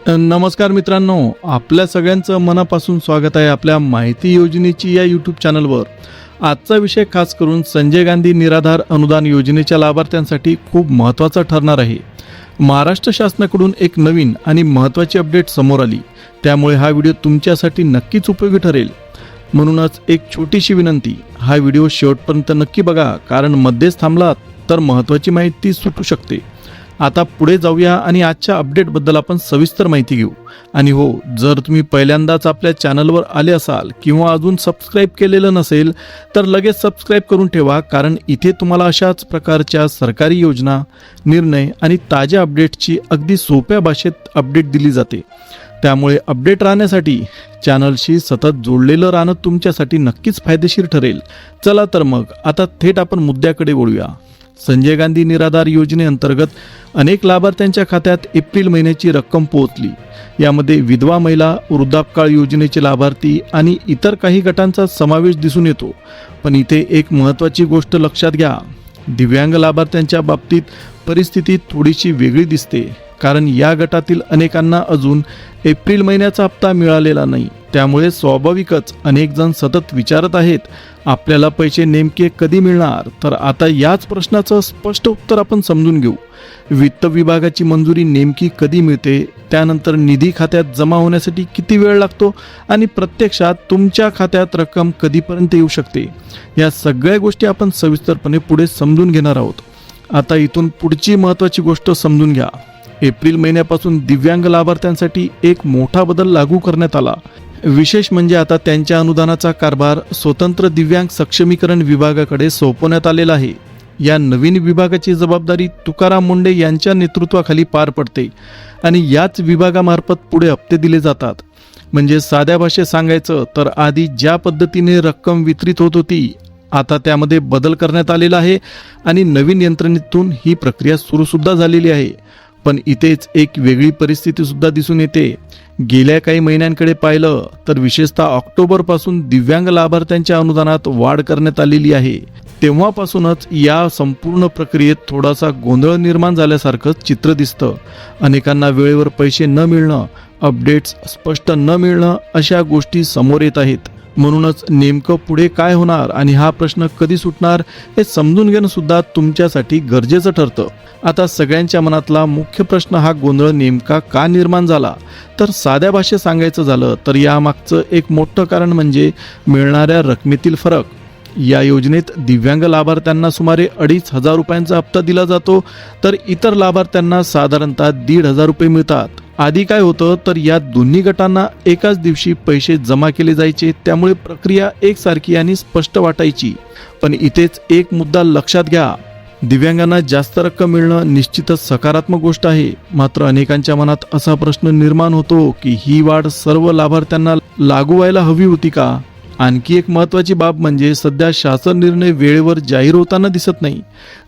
नमस्कार मित्रांनो, आपल्या सगळ्यांचं मनापासून स्वागत आहे आपल्या माहिती योजनेची या यूट्यूब चॅनलवर। आजचा विषय खास करून संजय गांधी निराधार अनुदान योजनेच्या लाभार्थ्यांसाठी खूप महत्त्वाचा ठरणार आहे। महाराष्ट्र शासनाकडून एक नवीन आणि महत्त्वाची अपडेट समोर आली, त्यामुळे हा व्हिडिओ तुमच्यासाठी नक्कीच उपयोगी ठरेल। म्हणूनच एक छोटीशी विनंती, हा व्हिडिओ शेवटपर्यंत नक्की बघा, कारण मध्येच थांबलात तर महत्त्वाची माहिती सुटू शकते। आता पुढे जाऊया आणि आजच्या अपडेटबद्दल आपण सविस्तर माहिती घेऊ। आणि हो, जर तुम्ही पहिल्यांदाच आपल्या चॅनलवर आले असाल किंवा अजून सबस्क्राईब केलेलं नसेल तर लगेच सबस्क्राईब करून ठेवा, कारण इथे तुम्हाला अशाच प्रकारच्या सरकारी योजना, निर्णय आणि ताज्या अपडेट्सची अगदी सोप्या भाषेत अपडेट दिली जाते। त्यामुळे अपडेट राहण्यासाठी चॅनलशी सतत जोडलेलं राहणं तुमच्यासाठी नक्कीच फायदेशीर ठरेल। चला तर मग आता थेट आपण मुद्द्याकडे वळूया। संजय गांधी निराधार योजनेअंतर्गत अनेक लाभार्थ्यांच्या खात्यात एप्रिल महिन्याची रक्कम पोहोचली। यामध्ये विधवा महिला, वृद्धापकाळ योजनेचे लाभार्थी आणि इतर काही गटांचा समावेश दिसून येतो। पण इथे एक महत्त्वाची गोष्ट लक्षात घ्या, दिव्यांग लाभार्थ्यांच्या बाबतीत परिस्थिती थोडीशी वेगळी दिसते, कारण या गटातील अनेकांना अजून एप्रिल महिन्याचा हप्ता मिळालेला नाही। त्यामुळे स्वाभाविकच अनेक जण सतत विचारत आहेत, आपल्याला पैसे नेमके कधी मिळणार। तर आता याच प्रश्नाचं स्पष्ट उत्तर आपण समजून घेऊ। वित्त विभागाची मंजुरी नेमकी कधी मिळते, त्यानंतर निधी खात्यात जमा होण्यासाठी किती वेळ लागतो आणि प्रत्यक्षात तुमच्या खात्यात रक्कम कधीपर्यंत येऊ शकते, या सगळ्या गोष्टी आपण सविस्तरपणे पुढे समजून घेणार आहोत। आता इथून पुढची महत्त्वाची गोष्ट समजून घ्या। एप्रिल महिन्यापासून दिव्यांग लाभार्थ्यांसाठी एक मोठा बदल लागू करण्यात आला। विशेष म्हणजे आता त्यांच्या अनुदानाचा कारभार स्वतंत्र दिव्यांग सक्षमीकरण विभागाकडे सोपवण्यात आलेला आहे। या नवीन विभागाची जबाबदारी तुकाराम मुंडे यांच्या नेतृत्वाखाली पार पडते आणि याच विभागामार्फत पुढे हप्ते दिले जातात। म्हणजे साध्या भाषेत सांगायचं तर आधी ज्या पद्धतीने रक्कम वितरित होत होती, आता त्यामध्ये बदल करण्यात आलेला आहे आणि नवीन यंत्रणेतून ही प्रक्रिया सुरू सुद्धा झालेली आहे। पण इथेच एक वेगळी परिस्थिती सुद्धा दिसून येते। गेल्या काही महिन्यांकडे पाहिलं तर विशेषतः ऑक्टोबरपासून दिव्यांग लाभार्थ्यांच्या अनुदानात वाढ करण्यात आलेली आहे। तेव्हापासूनच या संपूर्ण प्रक्रियेत थोडासा गोंधळ निर्माण झाल्यासारखं चित्र दिसतं। अनेकांना वेळेवर पैसे न मिळणं, अपडेट्स स्पष्ट न मिळणं अशा गोष्टी समोर येत आहेत। म्हणूनच नेमकं पुढे काय होणार आणि हा प्रश्न कधी सुटणार हे समजून घेणं सुद्धा तुमच्यासाठी गरजेचं ठरतं। आता सगळ्यांच्या मनातला मुख्य प्रश्न, हा गोंधळ नेमका का निर्माण झाला? तर साध्या भाषेत सांगायचं झालं तर यामागचं एक मोठं कारण म्हणजे मिळणाऱ्या रकमेतील फरक। या योजनेत दिव्यांग लाभार्थ्यांना सुमारे 2,500 रुपयांचा हप्ता दिला जातो, तर इतर लाभार्थ्यांना साधारणतः 1,500 रुपये मिळतात। आधी काय होतं तर या दोन्ही गटांना एकाच दिवशी पैसे जमा केले जायचे, त्यामुळे प्रक्रिया एकसारखी आणि स्पष्ट वाटायची। पण इथेच एक मुद्दा लक्षात घ्या, दिव्यांगांना जास्त रक्कम मिळणं निश्चितच सकारात्मक गोष्ट आहे। मात्र अनेकांच्या मनात असा प्रश्न निर्माण होतो की ही वाढ सर्व लाभार्थ्यांना लागू व्हायला हवी होती का? आणखी एक महत्त्वाची बाब म्हणजे सध्या शासन निर्णय वेळेवर जाहीर होताना दिसत नाही।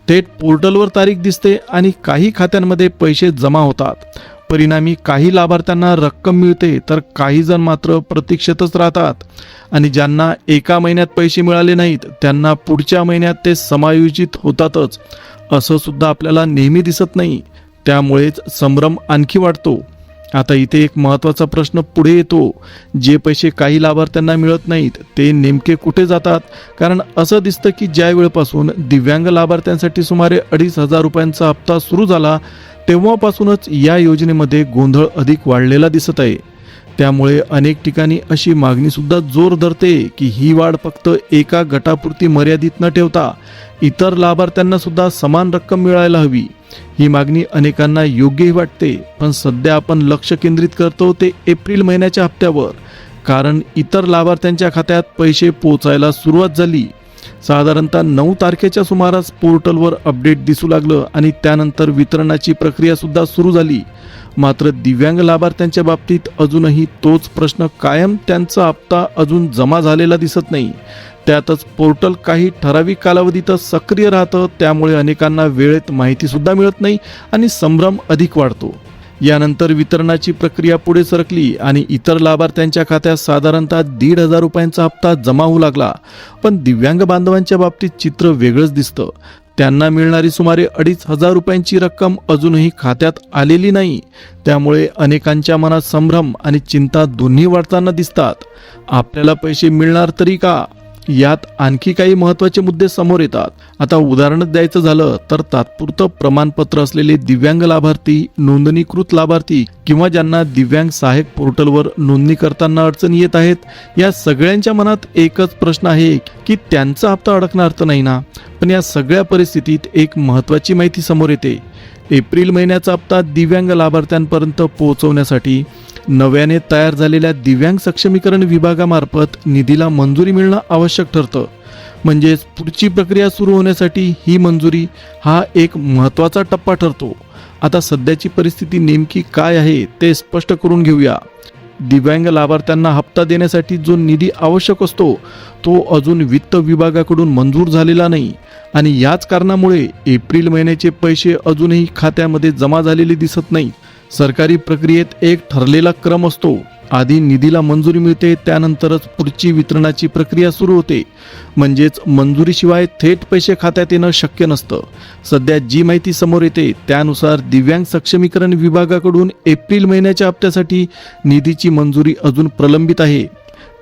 थेट पोर्टलवर तारीख दिसते आणि काही खात्यांमध्ये पैसे जमा होतात। परिणामी काही लाभार्थ्यांना रक्कम मिळते, तर काही जण मात्र प्रतीक्षेतच राहतात आणि ज्यांना एका महिन्यात पैसे मिळाले नाहीत त्यांना पुढच्या महिन्यात ते समायोजित होतातच, असं सुद्धा आपल्याला नेहमी दिसत नाही। त्यामुळेच संभ्रम आणखी वाढतो। आता इथे एक महत्त्वाचा प्रश्न पुढे येतो, जे पैसे काही लाभार्थ्यांना मिळत नाहीत ते नेमके कुठे जातात? कारण असं दिसतं की ज्या वेळेपासून दिव्यांग लाभार्थ्यांसाठी सुमारे 2,500 रुपयांचा हप्ता सुरू झाला, तेव्हापासूनच या योजनेमध्ये गोंधळ अधिक वाढलेला दिसत आहे। त्यामुळे अनेक ठिकाणी अशी मागणी सुद्धा जोर धरते की ही वाढ फक्त एका गटापुरती मर्यादित न ठेवता इतर लाभार्थ्यांना सुद्धा समान रक्कम मिळायला हवी। ही मागणी अनेकांना योग्यही वाटते, पण सध्या आपण लक्ष केंद्रित करतो ते एप्रिल महिन्याच्या हप्त्यावर, कारण इतर लाभार्थ्यांच्या खात्यात पैसे पोहोचायला सुरुवात झाली। साधारणतः 9 तारखेच्या सुमारास पोर्टलवर अपडेट दिसू लागलं आणि त्यानंतर वितरणाची प्रक्रिया सुद्धा सुरू झाली। मात्र दिव्यांग लाभार्थ्यांच्या बाबतीत अजूनही तोच प्रश्न कायम, त्यांचा हप्ता अजून जमा झालेला दिसत नाही। त्यातच पोर्टल काही ठराविक कालावधीतच सक्रिय राहतं, त्यामुळे अनेकांना वेळेत माहिती सुद्धा मिळत नाही आणि संभ्रम अधिक वाढतो। यानंतर वितरणाची प्रक्रिया पुढे सरकली आणि इतर लाभार्थ्यांच्या खात्यात साधारणतः 1,500 रुपयांचा हप्ता जमा होऊ लागला। पण दिव्यांग बांधवांच्या बाबतीत चित्र वेगळंच दिसतं। त्यांना मिळणारी सुमारे 2,500 रुपयांची रक्कम अजूनही खात्यात आलेली नाही. त्यामुळे अनेकांच्या मनात संभ्रम आणि चिंता दोन्ही वाढताना दिसतात. आपल्याला पैसे मिळणार तरी का? यात आणखी काही महत्त्वाचे मुद्दे समोर येतात. आता उदाहरण द्यायचं झालं तर तात्पुरतं प्रमाणपत्र असलेले दिव्यांग लाभार्थी, नोंदणीकृत लाभार्थी किंवा ज्यांना दिव्यांग सहाय्यक पोर्टलवर नोंदणी करताना अडचणी येत आहेत, या सगळ्यांच्या मनात एकच प्रश्न आहे की त्यांचा हप्ता अडकणार तर नाही ना? पण या सगळ्या परिस्थितीत एक महत्त्वाची माहिती समोर येते. एप्रिल महिन्याचा हप्ता दिव्यांग लाभार्थ्यांपर्यंत पोहोचवण्यासाठी नव्याने तयार झालेल्या दिव्यांग सक्षमीकरण विभागामार्फत निधीला मंजुरी मिळणं आवश्यक ठरतं. म्हणजेच पुढची प्रक्रिया सुरू होण्यासाठी ही मंजुरी हा एक महत्त्वाचा टप्पा ठरतो. आता सध्याची परिस्थिती नेमकी काय आहे ते स्पष्ट करून घेऊया. दिव्यांग लाभार्थ्यांना हप्ता देण्यासाठी जो निधी आवश्यक असतो तो अजून वित्त विभागाकडून मंजूर झालेला नाही आणि याच कारणामुळे एप्रिल महिन्याचे पैसे अजूनही खात्यामध्ये जमा झालेले दिसत नाहीत. सरकारी प्रक्रियेत एक ठरलेला क्रम असतो. आधी निधीला मंजुरी मिळते, त्यानंतरच पुढची वितरणाची प्रक्रिया सुरू होते. म्हणजेच मंजुरीशिवाय थेट पैसे खात्यात येणं शक्य नसतं. सध्या जी माहिती समोर येते त्यानुसार दिव्यांग सक्षमीकरण विभागाकडून एप्रिल महिन्याच्या हप्त्यासाठी निधीची मंजुरी अजून प्रलंबित आहे.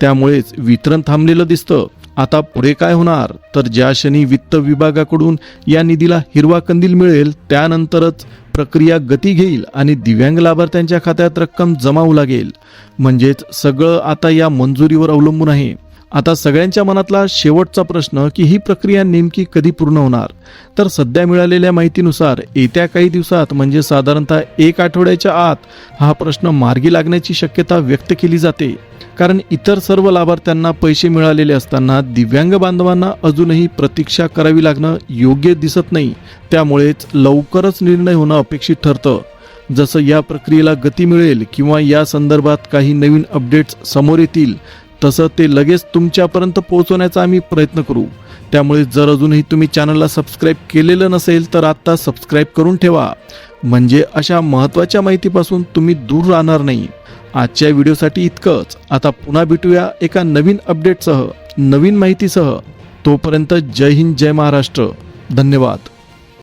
त्यामुळेच वितरण थांबलेलं दिसतं. आता पुढे काय होणार? तर ज्या क्षणी वित्त विभागाकडून या निधीला हिरवा कंदील मिळेल त्यानंतरच प्रक्रिया गती घेईल आणि दिव्यांग लाभार्थ्यांच्या खात्यात रक्कम जमा होऊ लागेल. म्हणजेच सगळं आता या मंजुरीवर अवलंबून आहे. आता सगळ्यांच्या मनातला शेवटचा प्रश्न की ही प्रक्रिया नेमकी कधी पूर्ण होणार? तर सध्या मिळालेल्या माहितीनुसार येत्या काही दिवसात म्हणजे साधारणतः 1 आठवड्याच्या आत हा प्रश्न मार्गी लागण्याची शक्यता व्यक्त केली जाते. कारण इतर सर्व लाभार्थ्यांना पैसे मिळालेले असताना दिव्यांग बांधवांना अजूनही प्रतीक्षा करावी लागणं योग्य दिसत नाही. त्यामुळेच लवकरच निर्णय होणं अपेक्षित ठरतं. जसं या प्रक्रियेला गती मिळेल किंवा या संदर्भात काही नवीन अपडेट्स समोर येतील तसं ते लगेच तुमच्यापर्यंत पोहोचवण्याचा आम्ही प्रयत्न करू. त्यामुळे जर अजूनही तुम्ही चॅनलला सबस्क्राईब केलेलं नसेल तर आत्ता सबस्क्राईब करून ठेवा. म्हणजे अशा महत्त्वाच्या माहितीपासून तुम्ही दूर राहणार नाही. आजच्या व्हिडिओसाठी इतकंच. आता पुन्हा भेटूया एका नवीन अपडेटसह, नवीन माहितीसह. तोपर्यंत जय हिंद, जय महाराष्ट्र. धन्यवाद.